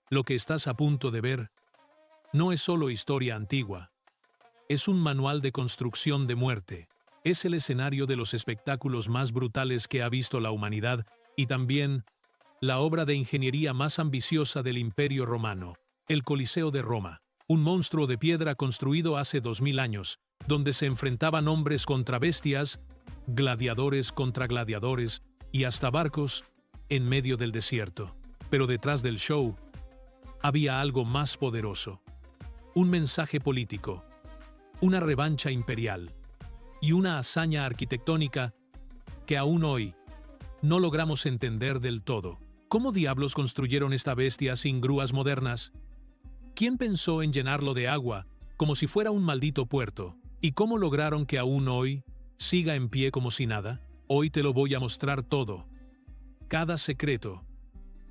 Lo que estás a punto de ver no es solo historia antigua. Es un manual de construcción de muerte. Es el escenario de los espectáculos más brutales que ha visto la humanidad y también la obra de ingeniería más ambiciosa del Imperio Romano, el Coliseo de Roma, un monstruo de piedra construido hace 2000 años, donde se enfrentaban hombres contra bestias, gladiadores contra gladiadores y hasta barcos en medio del desierto. Pero detrás del show había algo más poderoso. Un mensaje político, una revancha imperial y una hazaña arquitectónica que aún hoy no logramos entender del todo. ¿Cómo diablos construyeron esta bestia sin grúas modernas? ¿Quién pensó en llenarlo de agua como si fuera un maldito puerto? ¿Y cómo lograron que aún hoy siga en pie como si nada? Hoy te lo voy a mostrar todo. Cada secreto,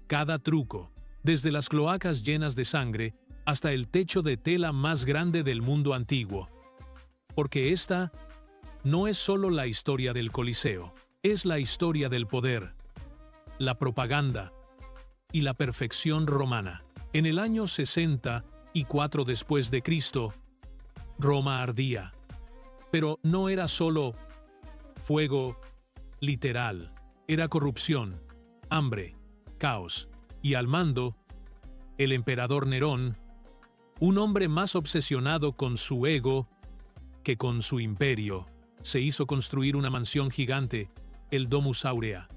cada truco, desde las cloacas llenas de sangre hasta el techo de tela más grande del mundo antiguo. Porque esta no es solo la historia del Coliseo, es la historia del poder, la propaganda y la perfección romana. En el año 64 después de Cristo, Roma ardía. Pero no era solo fuego literal, era corrupción, hambre, caos, y al mando, el emperador Nerón, un hombre más obsesionado con su ego que con su imperio, se hizo construir una mansión gigante, el Domus Aurea,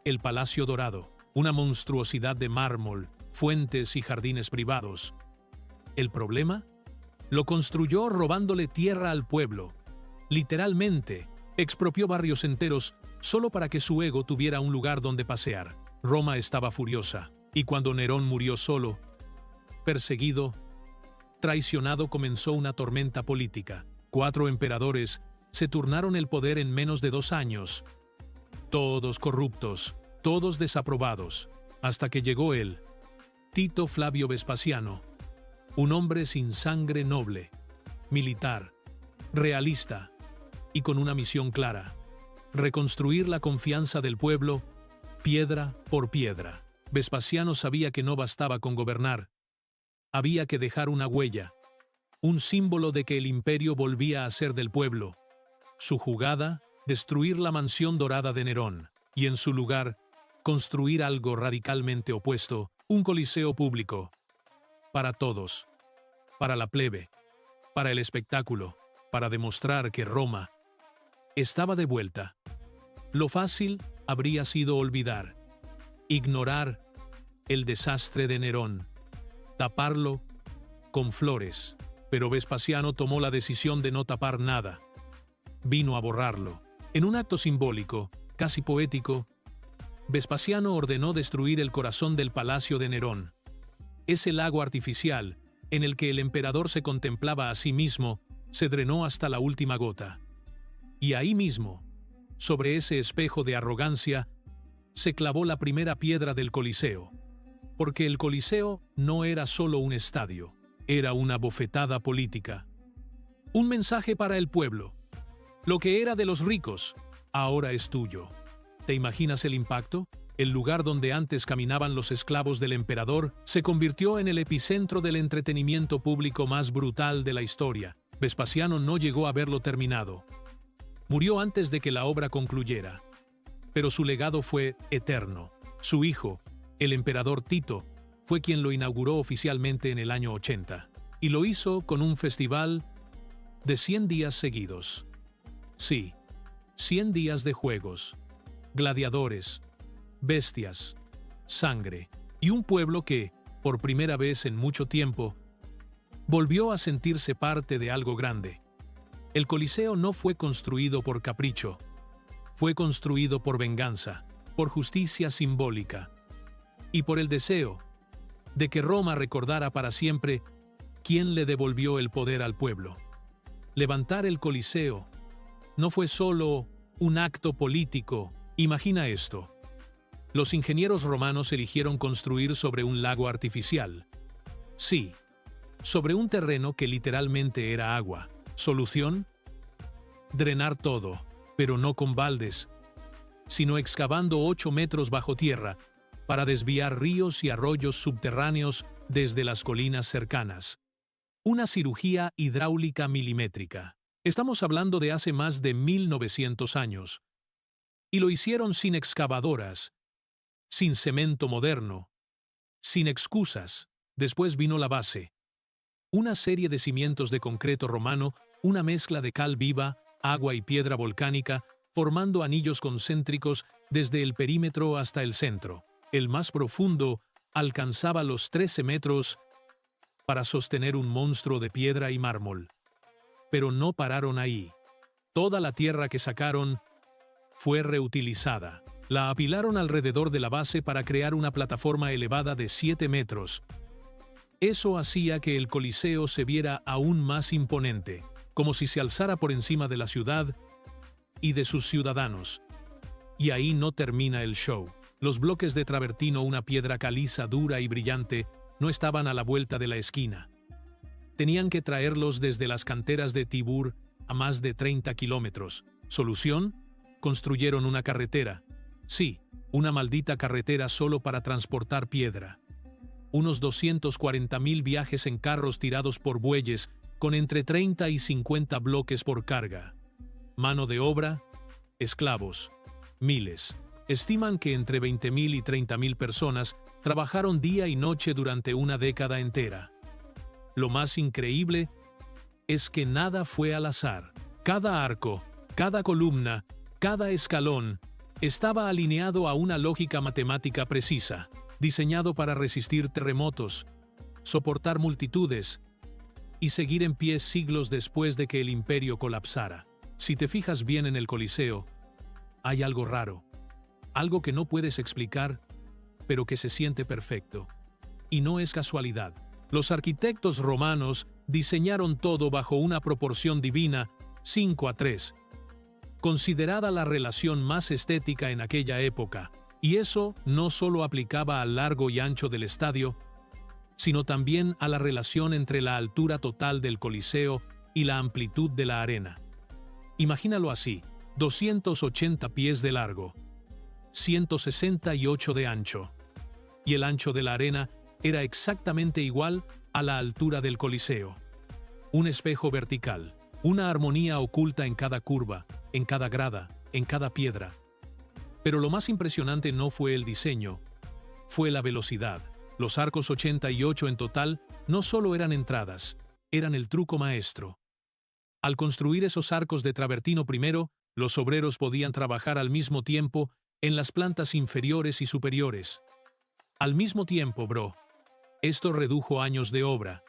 el Palacio Dorado, una monstruosidad de mármol, fuentes y jardines privados. ¿El problema? Lo construyó robándole tierra al pueblo. Literalmente, expropió barrios enteros solo para que su ego tuviera un lugar donde pasear. Roma estaba furiosa, y cuando Nerón murió solo, perseguido, traicionado, comenzó una tormenta política. 4 emperadores se turnaron el poder en menos de 2 años. Todos corruptos, todos desaprobados, hasta que llegó él, Tito Flavio Vespasiano, un hombre sin sangre, noble, militar, realista y con una misión clara: reconstruir la confianza del pueblo, piedra por piedra. Vespasiano sabía que no bastaba con gobernar, había que dejar una huella, un símbolo de que el imperio volvía a ser del pueblo. Su jugada: destruir la mansión dorada de Nerón, y en su lugar, construir algo radicalmente opuesto, un coliseo público. Para todos. Para la plebe. Para el espectáculo. Para demostrar que Roma estaba de vuelta. Lo fácil habría sido olvidar, ignorar el desastre de Nerón, taparlo con flores, pero Vespasiano tomó la decisión de no tapar nada. Vino a borrarlo. En un acto simbólico, casi poético, Vespasiano ordenó destruir el corazón del palacio de Nerón. Ese lago artificial, en el que el emperador se contemplaba a sí mismo, se drenó hasta la última gota. Y ahí mismo, sobre ese espejo de arrogancia, se clavó la primera piedra del Coliseo. Porque el Coliseo no era solo un estadio, era una bofetada política. Un mensaje para el pueblo. Lo que era de los ricos, ahora es tuyo. ¿Te imaginas el impacto? El lugar donde antes caminaban los esclavos del emperador se convirtió en el epicentro del entretenimiento público más brutal de la historia. Vespasiano no llegó a verlo terminado. Murió antes de que la obra concluyera. Pero su legado fue eterno. Su hijo, el emperador Tito, fue quien lo inauguró oficialmente en el año 80. Y lo hizo con un festival de 100 días seguidos. Sí, 100 días de juegos, gladiadores, bestias, sangre, y un pueblo que, por primera vez en mucho tiempo, volvió a sentirse parte de algo grande. El Coliseo no fue construido por capricho, fue construido por venganza, por justicia simbólica, y por el deseo de que Roma recordara para siempre quién le devolvió el poder al pueblo. Levantar el Coliseo no fue solo un acto político. Imagina esto. Los ingenieros romanos eligieron construir sobre un lago artificial. Sí, sobre un terreno que literalmente era agua. ¿Solución? Drenar todo, pero no con baldes, sino excavando 8 metros bajo tierra, para desviar ríos y arroyos subterráneos desde las colinas cercanas. Una cirugía hidráulica milimétrica. Estamos hablando de hace más de 1900 años. Y lo hicieron sin excavadoras, sin cemento moderno, sin excusas. Después vino la base. Una serie de cimientos de concreto romano, una mezcla de cal viva, agua y piedra volcánica, formando anillos concéntricos desde el perímetro hasta el centro. El más profundo alcanzaba los 13 metros para sostener un monstruo de piedra y mármol. Pero no pararon ahí. Toda la tierra que sacaron fue reutilizada. La apilaron alrededor de la base para crear una plataforma elevada de 7 metros. Eso hacía que el Coliseo se viera aún más imponente, como si se alzara por encima de la ciudad y de sus ciudadanos. Y ahí no termina el show. Los bloques de travertino, una piedra caliza, dura y brillante, no estaban a la vuelta de la esquina. Tenían que traerlos desde las canteras de Tibur a más de 30 kilómetros. ¿Solución? Construyeron una carretera. Sí, una maldita carretera solo para transportar piedra. Unos 240.000 viajes en carros tirados por bueyes, con entre 30 y 50 bloques por carga. Mano de obra, esclavos, miles. Estiman que entre 20.000 y 30.000 personas trabajaron día y noche durante una década entera. Lo más increíble es que nada fue al azar. Cada arco, cada columna, cada escalón estaba alineado a una lógica matemática precisa, diseñado para resistir terremotos, soportar multitudes y seguir en pie siglos después de que el imperio colapsara. Si te fijas bien en el Coliseo, hay algo raro, algo que no puedes explicar, pero que se siente perfecto. Y no es casualidad. Los arquitectos romanos diseñaron todo bajo una proporción divina, 5:3, considerada la relación más estética en aquella época, y eso no solo aplicaba al largo y ancho del estadio, sino también a la relación entre la altura total del Coliseo y la amplitud de la arena. Imagínalo así: 280 pies de largo, 168 de ancho, y el ancho de la arena era exactamente igual a la altura del Coliseo. Un espejo vertical, una armonía oculta en cada curva, en cada grada, en cada piedra. Pero lo más impresionante no fue el diseño, fue la velocidad. Los arcos, 88 en total, no solo eran entradas, eran el truco maestro. Al construir esos arcos de travertino primero, los obreros podían trabajar al mismo tiempo en las plantas inferiores y superiores. Al mismo tiempo, bro. Esto redujo años de obra.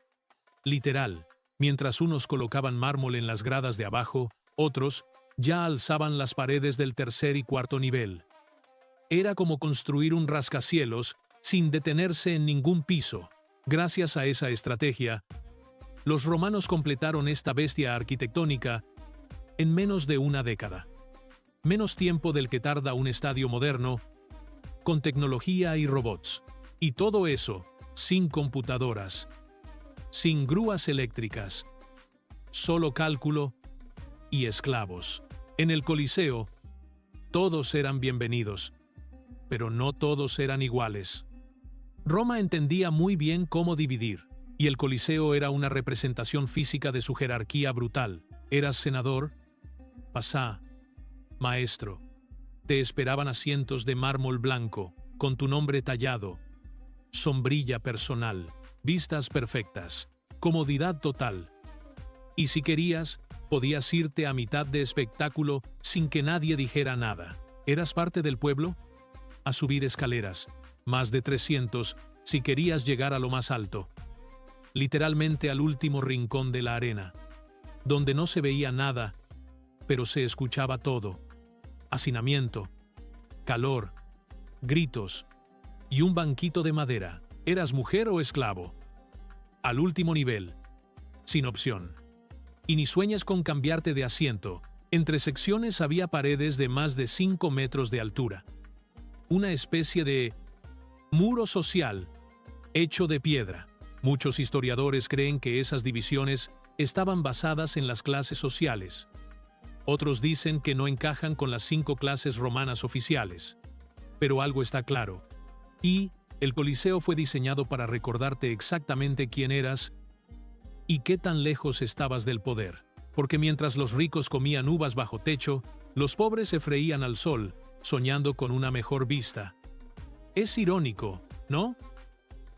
Literal, mientras unos colocaban mármol en las gradas de abajo, otros ya alzaban las paredes del tercer y cuarto nivel. Era como construir un rascacielos sin detenerse en ningún piso. Gracias a esa estrategia, los romanos completaron esta bestia arquitectónica en menos de una década. Menos tiempo del que tarda un estadio moderno, con tecnología y robots. Y todo eso sin computadoras, sin grúas eléctricas, solo cálculo y esclavos. En el Coliseo, todos eran bienvenidos, pero no todos eran iguales. Roma entendía muy bien cómo dividir, y el Coliseo era una representación física de su jerarquía brutal. Eras senador, pasá, maestro. Te esperaban asientos de mármol blanco, con tu nombre tallado, sombrilla personal, vistas perfectas, comodidad total. Y si querías, podías irte a mitad de espectáculo sin que nadie dijera nada. ¿Eras parte del pueblo? A subir escaleras, más de 300, si querías llegar a lo más alto. Literalmente al último rincón de la arena, donde no se veía nada, pero se escuchaba todo. Hacinamiento, calor, gritos y un banquito de madera. ¿Eras mujer o esclavo? Al último nivel, sin opción. Y ni sueñes con cambiarte de asiento. Entre secciones había paredes de más de 5 metros de altura. Una especie de muro social, hecho de piedra. Muchos historiadores creen que esas divisiones estaban basadas en las clases sociales. Otros dicen que no encajan con las 5 clases romanas oficiales. Pero algo está claro. Y el Coliseo fue diseñado para recordarte exactamente quién eras y qué tan lejos estabas del poder. Porque mientras los ricos comían uvas bajo techo, los pobres se freían al sol, soñando con una mejor vista. Es irónico, ¿no?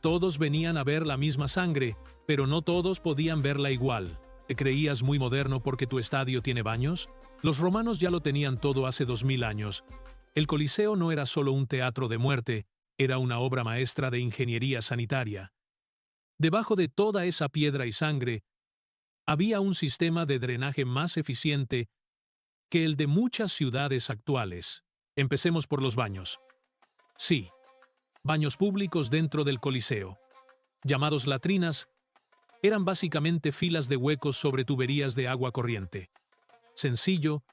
Todos venían a ver la misma sangre, pero no todos podían verla igual. ¿Te creías muy moderno porque tu estadio tiene baños? Los romanos ya lo tenían todo hace 2000 años. El Coliseo no era solo un teatro de muerte, era una obra maestra de ingeniería sanitaria. Debajo de toda esa piedra y sangre, había un sistema de drenaje más eficiente que el de muchas ciudades actuales. Empecemos por los baños. Sí, baños públicos dentro del Coliseo, llamados latrinas, eran básicamente filas de huecos sobre tuberías de agua corriente. Sencillo,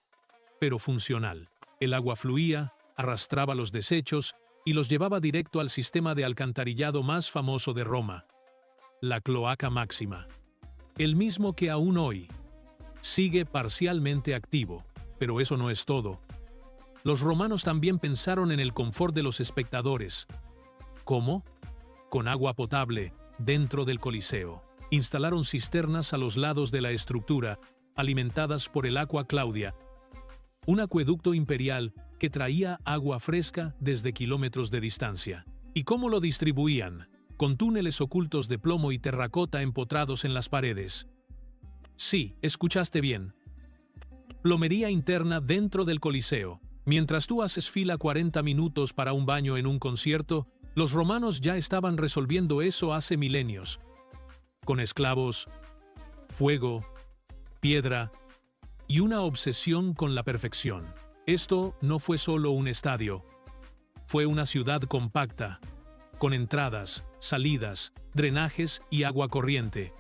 pero funcional. El agua fluía, arrastraba los desechos y los llevaba directo al sistema de alcantarillado más famoso de Roma, la Cloaca Máxima. El mismo que aún hoy sigue parcialmente activo, pero eso no es todo. Los romanos también pensaron en el confort de los espectadores. ¿Cómo? Con agua potable dentro del Coliseo. Instalaron cisternas a los lados de la estructura, alimentadas por el Aqua Claudia, un acueducto imperial que traía agua fresca desde kilómetros de distancia. ¿Y cómo lo distribuían? Con túneles ocultos de plomo y terracota empotrados en las paredes. Sí, escuchaste bien. Plomería interna dentro del Coliseo. Mientras tú haces fila 40 minutos para un baño en un concierto, los romanos ya estaban resolviendo eso hace milenios. Con esclavos, fuego, piedra y una obsesión con la perfección. Esto no fue solo un estadio. Fue una ciudad compacta, con entradas, salidas, drenajes y agua corriente.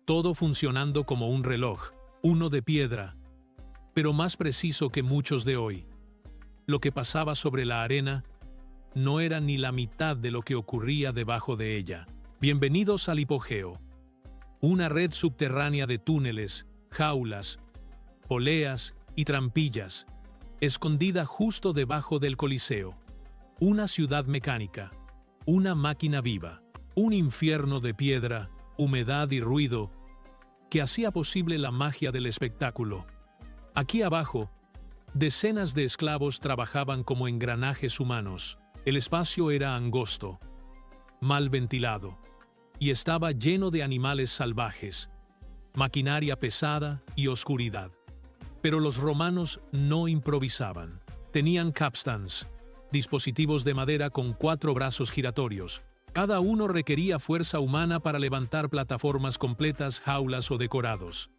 Todo funcionando como un reloj, uno de piedra, pero más preciso que muchos de hoy. Lo que pasaba sobre la arena no era ni la mitad de lo que ocurría debajo de ella. Bienvenidos al hipogeo. Una red subterránea de túneles, jaulas, poleas y trampillas, escondida justo debajo del Coliseo. Una ciudad mecánica, una máquina viva, un infierno de piedra, humedad y ruido que hacía posible la magia del espectáculo. Aquí abajo, decenas de esclavos trabajaban como engranajes humanos. El espacio era angosto, mal ventilado, y estaba lleno de animales salvajes, maquinaria pesada y oscuridad. Pero los romanos no improvisaban. Tenían capstans, dispositivos de madera con 4 brazos giratorios. Cada uno requería fuerza humana para levantar plataformas completas, jaulas o decorados.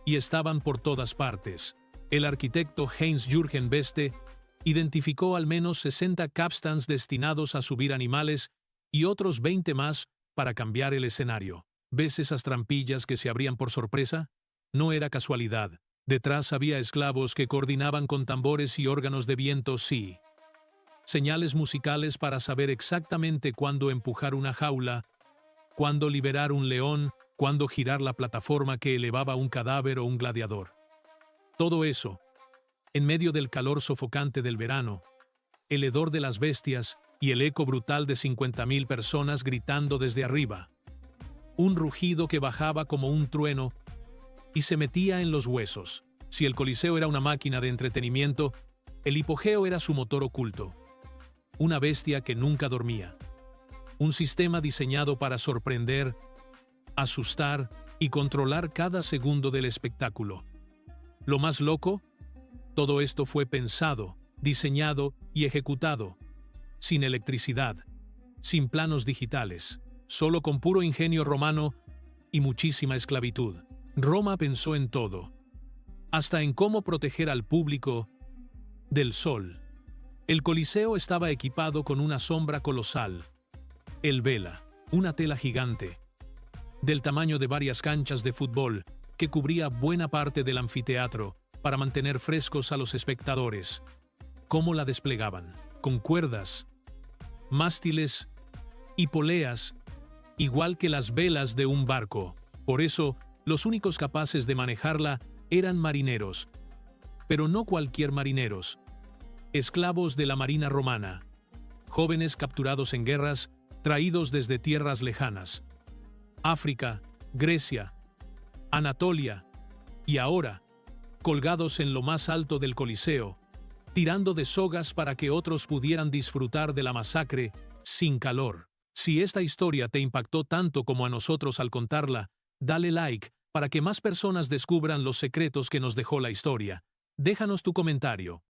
Y estaban por todas partes. El arquitecto Heinz-Jürgen Beste identificó al menos 60 capstans destinados a subir animales y otros 20 más para cambiar el escenario. ¿Ves esas trampillas que se abrían por sorpresa? No era casualidad. Detrás había esclavos que coordinaban con tambores y órganos de viento, sí. Señales musicales para saber exactamente cuándo empujar una jaula, cuándo liberar un león, cuándo girar la plataforma que elevaba un cadáver o un gladiador. Todo eso, en medio del calor sofocante del verano, el hedor de las bestias y el eco brutal de 50.000 personas gritando desde arriba. Un rugido que bajaba como un trueno y se metía en los huesos. Si el Coliseo era una máquina de entretenimiento, el hipogeo era su motor oculto. Una bestia que nunca dormía. Un sistema diseñado para sorprender, asustar y controlar cada segundo del espectáculo. Lo más loco, todo esto fue pensado, diseñado y ejecutado, sin electricidad, sin planos digitales, solo con puro ingenio romano y muchísima esclavitud. Roma pensó en todo, hasta en cómo proteger al público del sol. El Coliseo estaba equipado con una sombra colosal, el vela, una tela gigante, del tamaño de varias canchas de fútbol, que cubría buena parte del anfiteatro para mantener frescos a los espectadores. ¿Cómo la desplegaban? Con cuerdas, mástiles y poleas, igual que las velas de un barco. Por eso, los únicos capaces de manejarla eran marineros, pero no cualquier marineros, esclavos de la marina romana, jóvenes capturados en guerras, traídos desde tierras lejanas. África, Grecia, Anatolia, y ahora, colgados en lo más alto del Coliseo, tirando de sogas para que otros pudieran disfrutar de la masacre sin calor. Si esta historia te impactó tanto como a nosotros al contarla, dale like para que más personas descubran los secretos que nos dejó la historia. Déjanos tu comentario.